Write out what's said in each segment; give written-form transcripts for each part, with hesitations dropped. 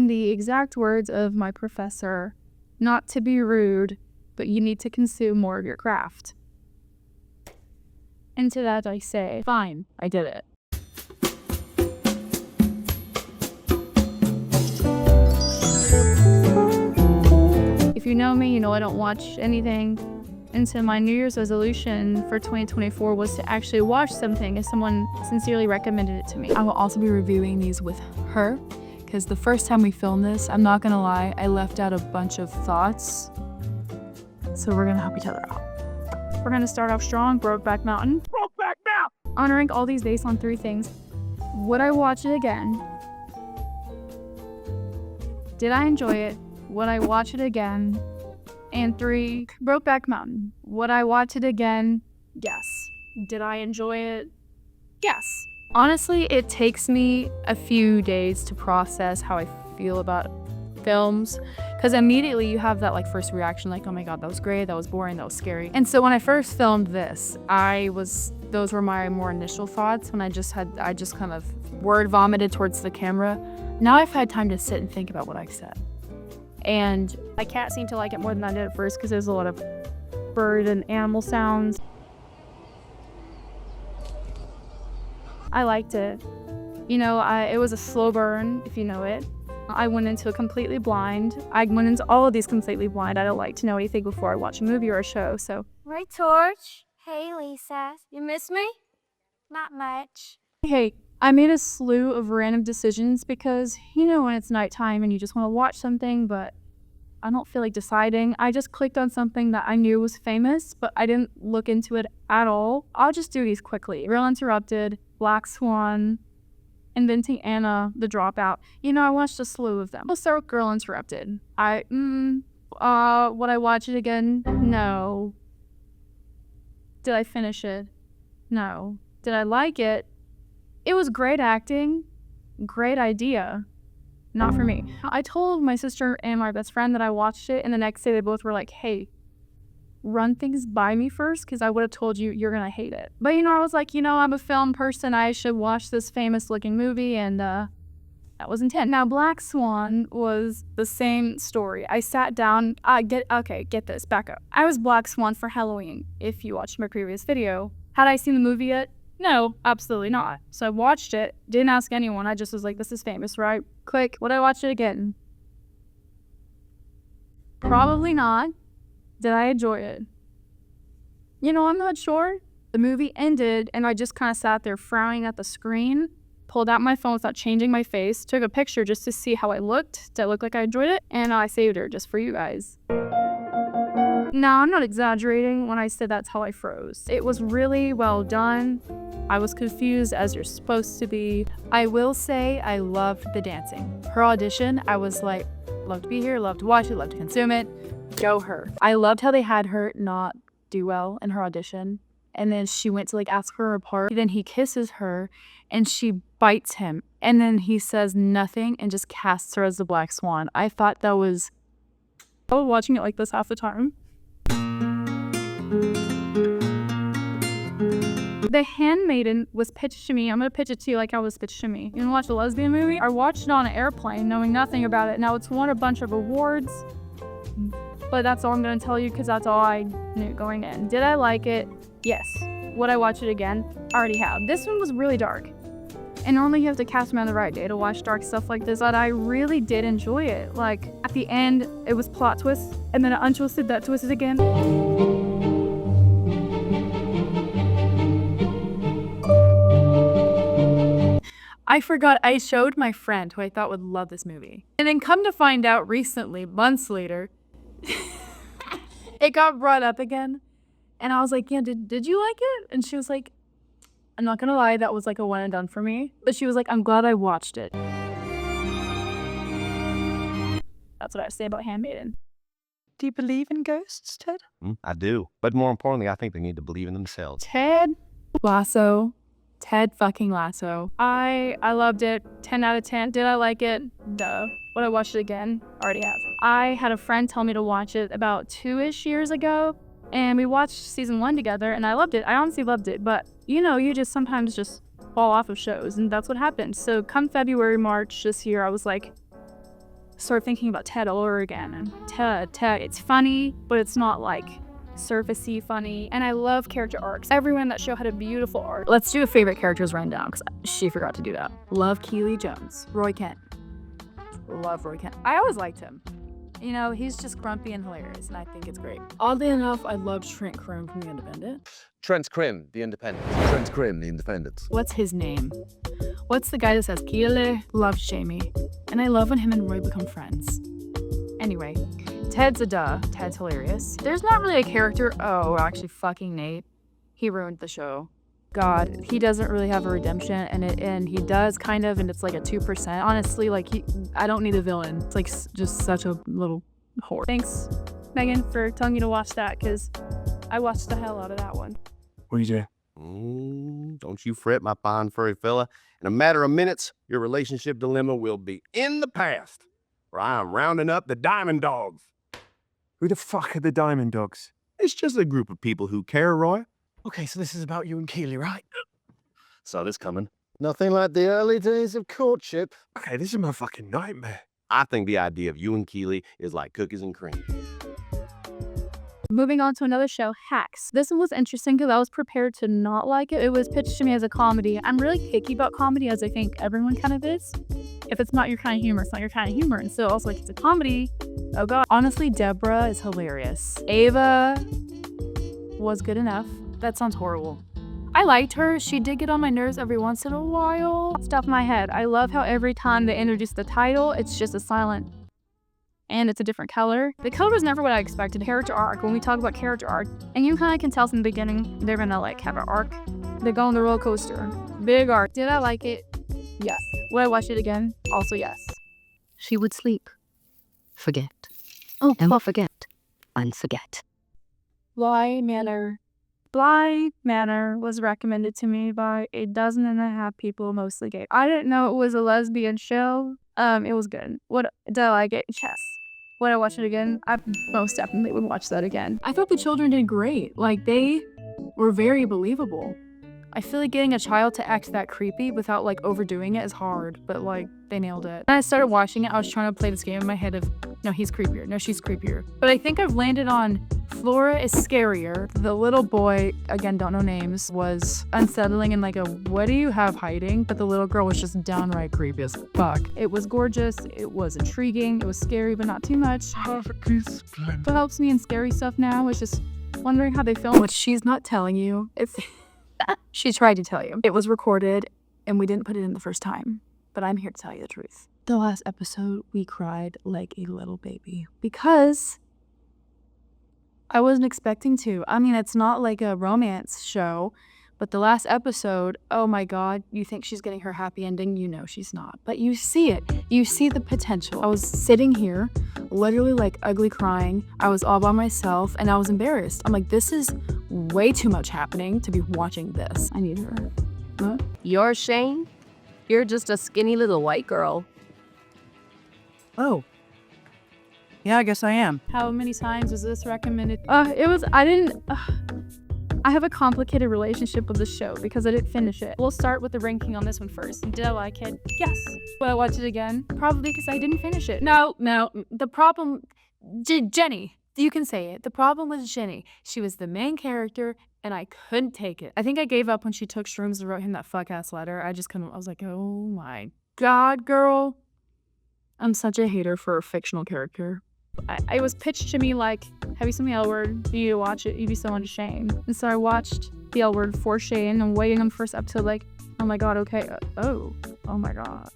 in the exact words of my professor, not to be rude, but you need to consume more of your craft. And to that I say, fine, I did it. If you know me, you know I don't watch anything. And so my New Year's resolution for 2024 was to actually watch something if someone sincerely recommended it to me. I will also be reviewing these with her, because the first time we filmed this, I'm not gonna lie, I left out a bunch of thoughts. So we're gonna help each other out. We're gonna start off strong, Brokeback Mountain. Brokeback Mountain! I'm gonna rank all these based on 3 things. Would I watch it again? Did I enjoy it? Would I watch it again? And 3, Brokeback Mountain. Would I watch it again? Yes. Did I enjoy it? Yes. Honestly, it takes me a few days to process how I feel about films, because immediately you have that like first reaction, like, oh my god, that was great, that was boring, that was scary. And so when I first filmed this, those were my more initial thoughts when I just kind of word vomited towards the camera. Now I've had time to sit and think about what I said. And I can't seem to like it more than I did at first, because there's a lot of bird and animal sounds. I liked it. You know, it was a slow burn, if you know it. I went into it completely blind. I went into all of these completely blind. I don't like to know anything before I watch a movie or a show, so. Right, Torch? Hey, Lisa. You miss me? Not much. Hey, I made a slew of random decisions because, you know, when it's nighttime and you just want to watch something, but I don't feel like deciding. I just clicked on something that I knew was famous, but I didn't look into it at all. I'll just do these quickly. Real Interrupted, Black Swan, Inventing Anna, The Dropout. You know, I watched a slew of them. Let's start with Girl Interrupted. Would I watch it again? No. Did I finish it? No. Did I like it? It was great acting, great idea. Not for me. I told my sister and my best friend that I watched it, and the next day they both were like, hey, run things by me first, because I would have told you you're gonna hate it. But you know, I was like, you know, I'm a film person, I should watch this famous looking movie, and that was intent. Now, Black Swan was the same story. I sat down, get this, back up. I was Black Swan for Halloween, if you watched my previous video. Had I seen the movie yet? No, absolutely not. So I watched it, didn't ask anyone, I just was like, this is famous, right? Click, would I watch it again? Probably not. Did I enjoy it? You know, I'm not sure. The movie ended and I just kind of sat there frowning at the screen, pulled out my phone without changing my face, took a picture just to see how I looked. Did I look like I enjoyed it? And I saved her just for you guys. No, I'm not exaggerating when I said that's how I froze. It was really well done. I was confused as you're supposed to be. I will say I loved the dancing. Her audition, I was like, love to be here, love to watch it, love to consume it. Go her. I loved how they had her not do well in her audition. And then she went to like ask her apart. Then he kisses her and she bites him. And then he says nothing and just casts her as the Black Swan. I thought that was... I was watching it like this half the time. The Handmaiden was pitched to me. I'm gonna pitch it to you like I was pitched to me. You wanna watch a lesbian movie? I watched it on an airplane knowing nothing about it. Now it's won a bunch of awards, but that's all I'm gonna tell you because that's all I knew going in. Did I like it? Yes. Would I watch it again? I already have. This one was really dark. And normally you have to catch me on the right day to watch dark stuff like this, but I really did enjoy it. Like, at the end, it was plot twist, and then it untwisted, that twisted again. I forgot I showed my friend who I thought would love this movie. And then come to find out recently, months later, it got brought up again. And I was like, yeah, did you like it? And she was like, I'm not gonna lie, that was like a one and done for me. But she was like, I'm glad I watched it. That's what I have to say about Handmaiden. Do you believe in ghosts, Ted? I do. But more importantly, I think they need to believe in themselves. Ted Lasso. Ted fucking Lasso. I loved it. 10 out of 10. Did I like it? Duh. Would I watch it again? Already have. I had a friend tell me to watch it about 2-ish years ago. And we watched season 1 together and I loved it. I honestly loved it. But you know, you just sometimes just fall off of shows and that's what happened. So come February, March this year, I was like, started thinking about Ted all over again. And Ted, it's funny, but it's not like surfacey funny. And I love character arcs. Everyone in that show had a beautiful arc. Let's do a favorite characters rundown because she forgot to do that. Love Keely Jones. Roy Kent. Love Roy Kent. I always liked him. You know, he's just grumpy and hilarious, and I think it's great. Oddly enough, I love Trent Krim from The Independent. Trent Krim, The Independent. Trent Krim, The Independent. What's his name? What's the guy that says Keely? Love Jamie. And I love when him and Roy become friends. Anyway, Ted's a duh. Ted's hilarious. There's not really a character. Oh, actually, fucking Nate. He ruined the show. God, he doesn't really have a redemption, and he does kind of, and it's like a 2%. Honestly, like I don't need a villain. It's like just such a little whore. Thanks, Megan, for telling me to watch that, because I watched the hell out of that one. What are you doing? Don't you fret, my fine furry fella. In a matter of minutes, your relationship dilemma will be in the past, where I am rounding up the Diamond Dogs. Who the fuck are the Diamond Dogs? It's just a group of people who care, Roy. Okay, so this is about you and Keely, right? Saw this coming. Nothing like the early days of courtship. Okay, this is my fucking nightmare. I think the idea of you and Keely is like cookies and cream. Moving on to another show, Hacks. This one was interesting because I was prepared to not like it. It was pitched to me as a comedy. I'm really picky about comedy, as I think everyone kind of is. If it's not your kind of humor, it's not your kind of humor. And so also, like, it's a comedy. Oh God. Honestly, Deborah is hilarious. Ava was good enough. That sounds horrible. I liked her. She did get on my nerves every once in a while. Stuff in my head. I love how every time they introduce the title, it's just a silent and it's a different color. The color was never what I expected. Character arc, when we talk about character arc, and you kind of can tell from the beginning, they're gonna like have an arc. They go on the roller coaster. Big arc. Did I like it? Yes. Would I watch it again? Also yes. She would sleep, forget, and forget, and forget. Bly Manor was recommended to me by 12 people, mostly gay. I didn't know it was a lesbian show. It was good. What did I like it? Chess. Would I watch it again? I most definitely would watch that again. I thought the children did great. Like, they were very believable. I feel like getting a child to act that creepy without like overdoing it is hard, but like they nailed it. When I started watching it, I was trying to play this game in my head of, no, he's creepier, no, she's creepier. But I think I've landed on Flora is scarier. The little boy, again, don't know names, was unsettling and like a, what do you have hiding? But the little girl was just downright creepy as fuck. It was gorgeous, it was intriguing, it was scary, but not too much. Perfectly splendid. What helps me in scary stuff now is just wondering how they film. What she's not telling you, if she tried to tell you. It was recorded and we didn't put it in the first time, but I'm here to tell you the truth. The last episode, we cried like a little baby because I wasn't expecting to. I mean, it's not like a romance show, but the last episode, oh my God, you think she's getting her happy ending, you know she's not. But you see it. You see the potential. I was sitting here, literally like ugly crying. I was all by myself and I was embarrassed. I'm like, this is way too much happening to be watching this. I need her. What? You're Shane? You're just a skinny little white girl. Oh. Yeah, I guess I am. How many times was this recommended? I have a complicated relationship with the show because I didn't finish it. We'll start with the ranking on this one first. Did I like it? Yes. Will I watch it again? Probably because I didn't finish it. No. The problem, Jenny, you can say it. The problem was Jenny. She was the main character and I couldn't take it. I think I gave up when she took shrooms and wrote him that fuck-ass letter. I just couldn't, I was like, oh my God, girl. I'm such a hater for a fictional character. It was pitched to me like, have you seen the L Word? You need to watch it. You'd be so into Shane. And so I watched the L Word for Shane and waiting on the first episode like, oh my God, okay. Oh my God.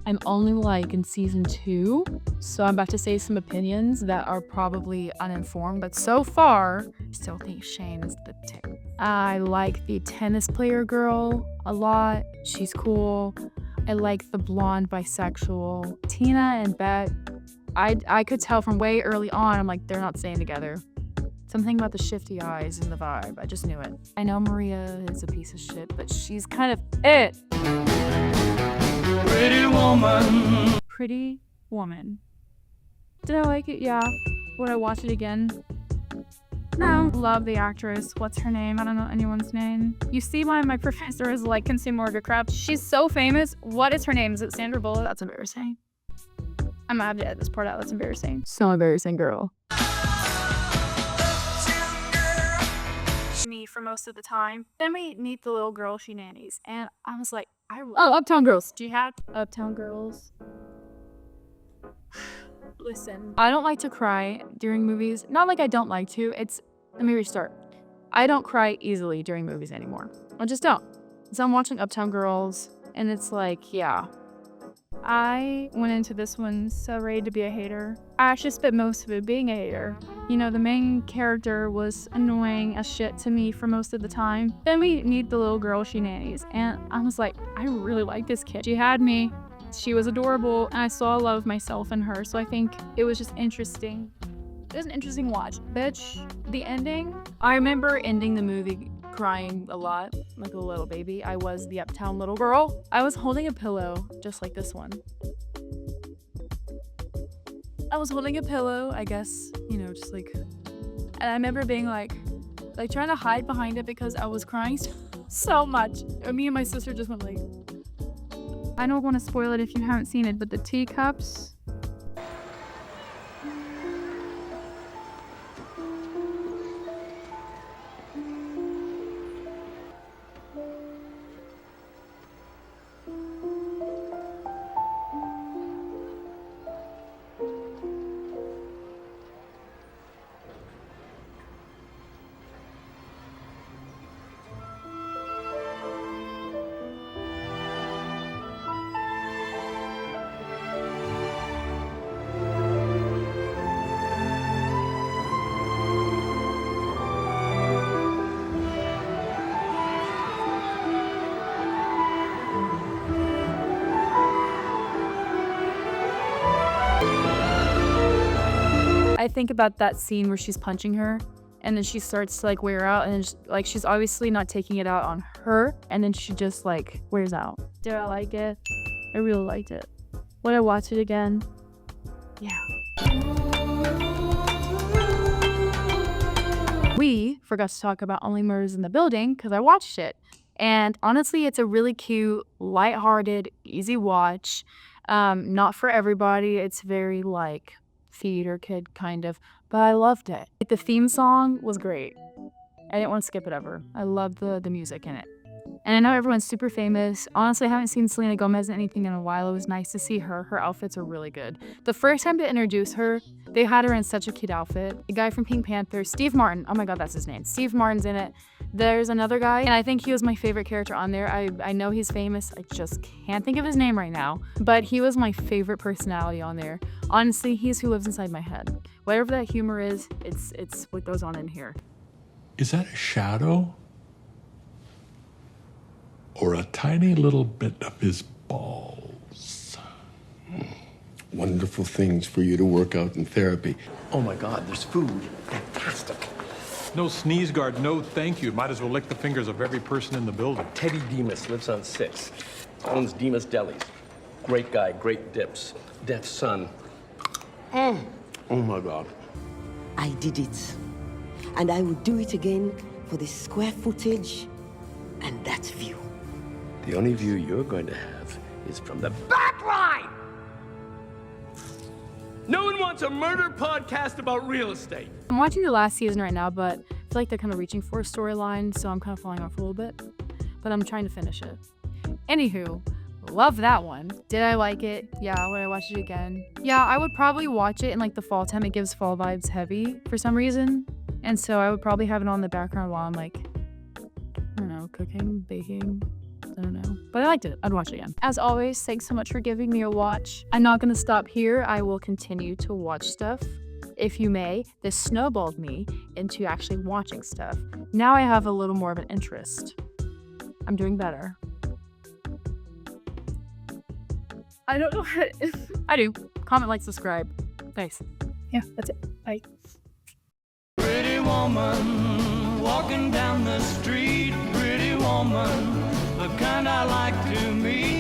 I'm only like in season 2, so I'm about to say some opinions that are probably uninformed, but so far, I still think Shane is the tick. I like the tennis player girl a lot. She's cool. I like the blonde bisexual. Tina and Bet, I could tell from way early on, I'm like, they're not staying together. Something about the shifty eyes and the vibe, I just knew it. I know Maria is a piece of shit, but she's kind of it. Pretty Woman. Did I like it? Yeah. Would I watch it again? No. Love the actress. What's her name? I don't know anyone's name. You see why my professor is like consume orga crap. She's so famous. What is her name? Is it Sandra Bullock? That's embarrassing. I'm gonna have to edit this part out. That's embarrassing. So embarrassing, girl. Me for most of the time. Then we meet the little girl she nannies, and I was like, Oh, Uptown Girls. Jihad, Uptown Girls. Listen, I don't like to cry during movies. Not like I don't like to. Let me restart. I don't cry easily during movies anymore. I just don't. So I'm watching Uptown Girls, and it's like, yeah. I went into this one so ready to be a hater. I actually spent most of it being a hater. You know, the main character was annoying as shit to me for most of the time. Then we meet the little girl she nannies, and I was like, I really like this kid. She had me. She was adorable, and I saw a lot of myself in her, so I think it was just interesting. It was an interesting watch. Bitch, the ending. I remember ending the movie crying a lot, like a little baby. I was the Uptown little girl. I was holding a pillow, just like this one. I was holding a pillow, I guess, you know, just like, and I remember being like trying to hide behind it because I was crying so much. And me and my sister just went like. I don't want to spoil it if you haven't seen it, but the teacups. I think about that scene where she's punching her and then she starts to like wear out and like she's obviously not taking it out on her and then she just like wears out. Did I like it? I really liked it. Would I watch it again? Yeah. We forgot to talk about Only Murders in the Building because I watched it. And honestly, it's a really cute, lighthearted, easy watch. Not for everybody. It's very like theater kid kind of, but I loved it. The theme song was great. I didn't want to skip it ever. I loved the music in it. And I know everyone's super famous. Honestly, I haven't seen Selena Gomez in anything in a while. It was nice to see her. Her outfits are really good. The first time to introduce her, they had her in such a cute outfit. The guy from Pink Panther, Steve Martin. Oh my God, that's his name. Steve Martin's in it. There's another guy, and I think he was my favorite character on there. I know he's famous. I just can't think of his name right now. But he was my favorite personality on there. Honestly, he's who lives inside my head. Whatever that humor is, it's what goes on in here. Is that a shadow? Or a tiny little bit of his balls? Wonderful things for you to work out in therapy. Oh my God, there's food. Fantastic. No sneeze guard, no thank you. Might as well lick the fingers of every person in the building. Teddy Demas lives on 6. Owns Demas Delis. Great guy, great dips. Deaf's son. Oh my God. I did it. And I would do it again for the square footage and that view. The only view you're going to have is from the back line! No one wants a murder podcast about real estate. I'm watching the last season right now, but I feel like they're kind of reaching for a storyline, so I'm kind of falling off a little bit. But I'm trying to finish it. Anywho, love that one. Did I like it? Yeah. Would I watch it again? Yeah, I would probably watch it in like the fall time. It gives fall vibes heavy for some reason. And so I would probably have it on in the background while I'm like, I don't know, cooking, baking. I don't know. But I liked it. I'd watch it again. As always, thanks so much for giving me a watch. I'm not going to stop here. I will continue to watch stuff. If you may, this snowballed me into actually watching stuff. Now I have a little more of an interest. I'm doing better. I don't know how to... I do. Comment, like, subscribe. Thanks. Yeah, that's it. Bye. Pretty woman, walking down the street. Pretty woman, the kind I like to meet.